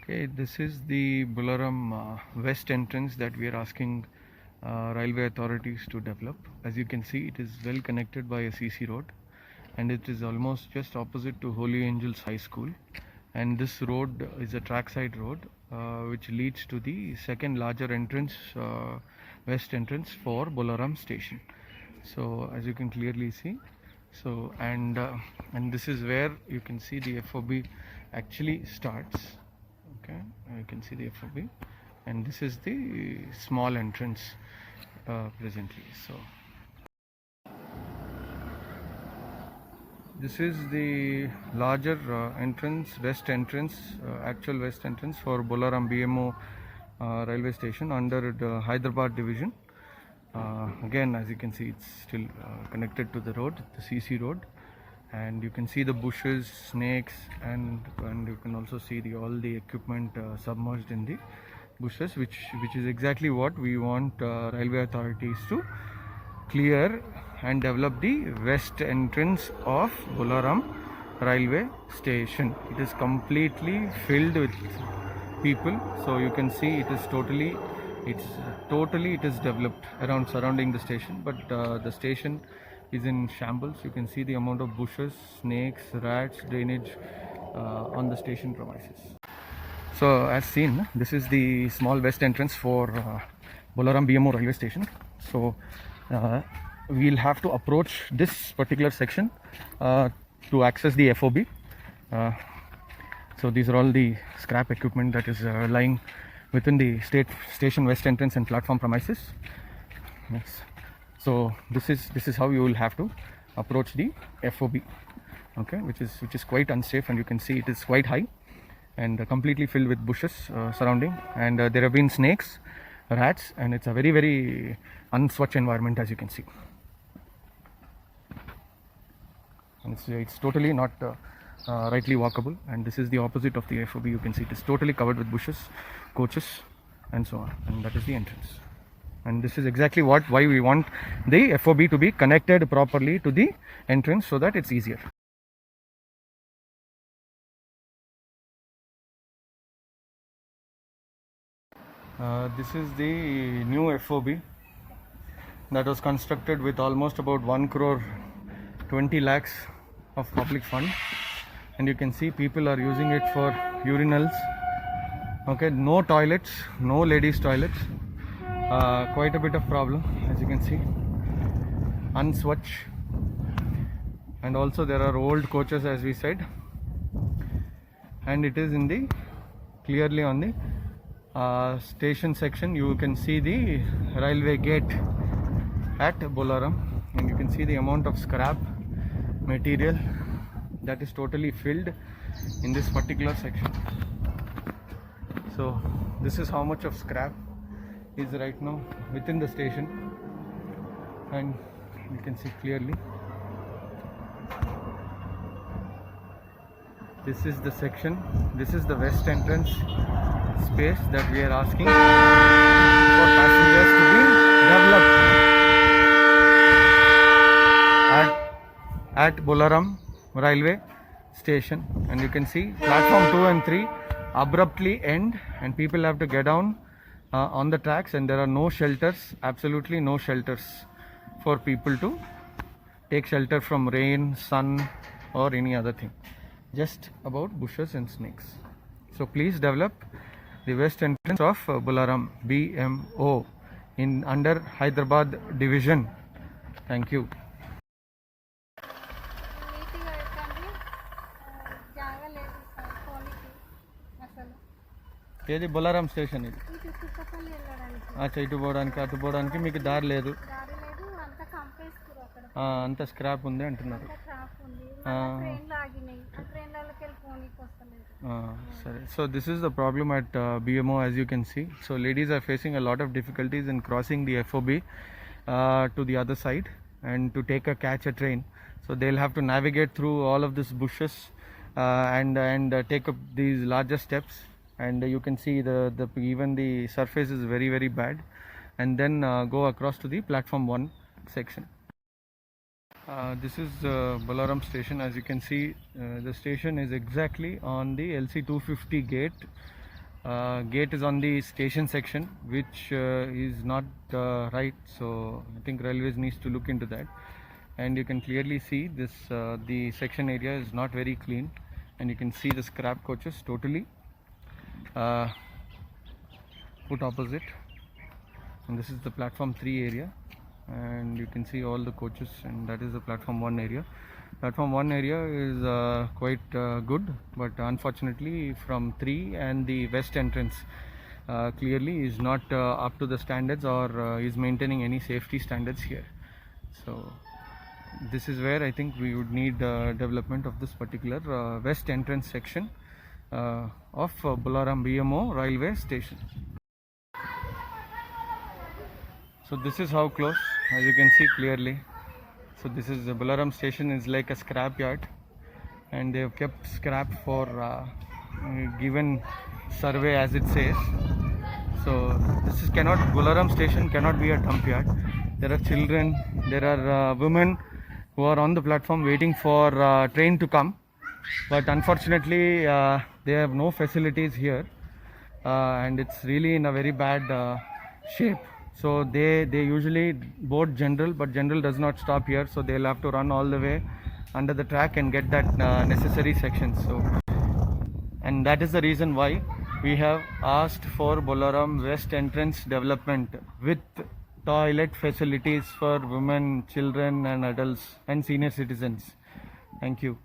Okay, this is the Bularam west entrance that we are asking railway authorities to develop. As you can see, it is well connected by a CC road, and it is almost just opposite to Holy Angels High School. And this road is a trackside road which leads to the second larger entrance, west entrance for Bularam station. So as you can clearly see, and this is where you can see the FOB actually starts. Okay, you can see the FOB, and this is the small entrance presently. So this is the larger entrance, west entrance, actual west entrance for Bolaram BMO railway station under the Hyderabad division. Again, as you can see, it's still connected to the road, the CC road, and you can see the bushes, snakes, and you can also see all the equipment submerged in the bushes, which is exactly what we want railway authorities to clear and develop the west entrance of Bolaram railway station. It is completely filled with people, so you can see it is totally developed around surrounding the station, but the station is in shambles. You can see the amount of bushes, snakes, rats, drainage on the station premises. So as seen, this is the small west entrance for Bolaram BMO railway station. So we'll have to approach this particular section to access the FOB. So these are all the scrap equipment that is lying within the station west entrance and platform premises. Yes. So this is how you will have to approach the FOB. Okay, which is quite unsafe, and you can see it is quite high and completely filled with bushes surrounding, and there have been snakes, rats, and it's a very unswatch environment, as you can see. And it's totally not rightly walkable, and this is the opposite of the FOB. You can see it is totally covered with bushes, coaches, and so on, and that is the entrance. And this is exactly why we want the FOB to be connected properly to the entrance, so that it's easier. This is the new FOB that was constructed with almost about 1 crore 20 lakhs of public fund, and you can see people are using it for urinals. Okay, no toilets, no ladies toilets, quite a bit of problem, as you can see, unswatch, and also there are old coaches, as we said, and it is in the clearly on the station section. You can see the railway gate at Bolaram, and you can see the amount of scrap material that is totally filled in this particular section. So this is how much of scrap is right now within the station, and you can see clearly. This is the section, this is the west entrance space that we are asking for passengers to be developed at Bolaram railway station. And you can see platform 2 and 3 abruptly end, and people have to get down on the tracks, and there are no shelters, absolutely no shelters for people to take shelter from rain, sun, or any other thing, just about bushes and snakes. So please develop the west entrance of Bolaram BMO in under Hyderabad division. Thank you. ఏది Bolarum station ఇది? అచ్చా, ఇటు పోవడానికి అటు పోవడానికి మీకు దారి లేదు, అంత స్క్రాప్ ఉంది అంటున్నారు. So this is the problem at BMO, as you can see. So ladies are facing a lot of difficulties in crossing the FOB to the other side and to catch a train. So they'll have to navigate through all of these bushes and take up these larger steps, and you can see even the surface is very bad, and then go across to the platform 1 section. This is Bolaram station. As you can see, the station is exactly on the LC 250 gate, Gate is on the station section, which is not right, so I think railways needs to look into that. And you can clearly see this, the section area is not very clean, and you can see the scrap coaches totally put opposite. And this is the platform 3 area, and you can see all the coaches, and that is the platform 1 area. Platform 1 area is quite good, but unfortunately from 3 and the west entrance clearly is not up to the standards, or is maintaining any safety standards here. So this is where I think we would need development of this particular west entrance section of Bolaram BMO railway station. So this is how close, as you can see clearly. So this is the Bolaram station is like a scrap yard, and they have kept scrap for given survey as it says. So this is Bolaram station cannot be a dump yard. There are children, there are women who are on the platform waiting for train to come, but unfortunately they have no facilities here, and it's really in a very bad shape. So they usually board general, but general does not stop here, so they'll have to run all the way under the track and get that necessary sections. So, and that is the reason why we have asked for Bolaram west entrance development with toilet facilities for women, children and adults and senior citizens. Thank you.